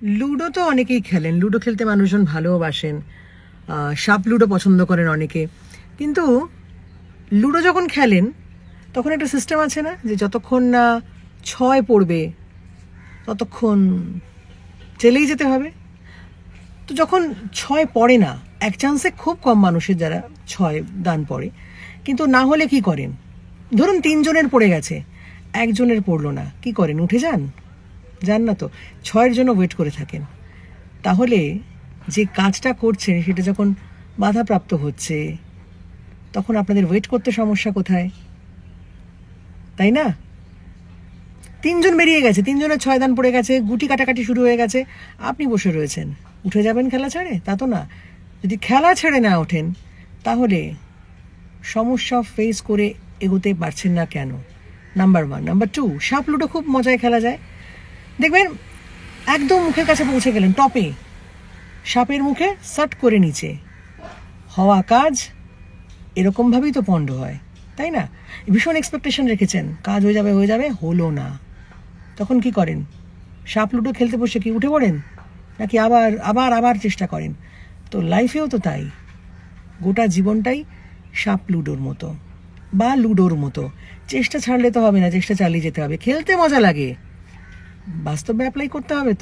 Ludo তো অনেকেই খেলেন, লুডো খেলতে মানুষজন ভালোবাসেন, সাপ লুডো পছন্দ করেন অনেকে। কিন্তু লুডো যখন খেলেন তখন একটা সিস্টেম আছে না, যে যতক্ষণ না 6 পড়বে ততক্ষণ চলেই যেতে হবে। তো যখন 6 পড়ে না, এক চান্সে খুব কম মানুষের যারা 6 দান পড়ে, কিন্তু না হলে কি করেন? ধরুন 3 জনের পড়ে গেছে, একজনের পড়লো না, কি করেন? উঠে যান? যান না তো, 6-এর জন্য ওয়েট করে থাকেন। তাহলে যে কাজটা করছেন সেটা যখন বাধাপ্রাপ্ত হচ্ছে, তখন আপনাদের ওয়েট করতে সমস্যা কোথায়, তাই না? 3 জন বেরিয়ে গেছে, 3 জনের 6 দান পড়ে গেছে, গুটি কাটাকাটি শুরু হয়ে গেছে, আপনি বসে রয়েছেন। উঠে যাবেন খেলা ছেড়ে? তা তো না। যদি খেলা ছেড়ে না ওঠেন, তাহলে সমস্যা ফেস করে এগোতে পারছেন না কেন? নাম্বার 1। নাম্বার 2, সাপ লুডো খুব মজায় খেলা যায়। দেখবেন একদম মুখের কাছে পৌঁছে গেলেন, টপে, সাপের মুখে সাট করে নিচে হওয়া কাজ এরকমভাবেই তো পণ্ড হয়, তাই না? ভীষণ এক্সপেকটেশন রেখেছেন, কাজ হয়ে যাবে, হলো না। তখন কি করেন? সাপ লুডো খেলতে বসে কি উঠে পড়েন, নাকি আবার আবার আবার চেষ্টা করেন? তো লাইফেও তো তাই, গোটা জীবনটাই সাপ লুডোর মতো বা লুডোর মতো। চেষ্টা ছাড়লে তো হবে না, চেষ্টা চালিয়ে যেতে হবে। খেলতে মজা লাগে, বাস্তবে অ্যাপ্লাই করতে হবে তো।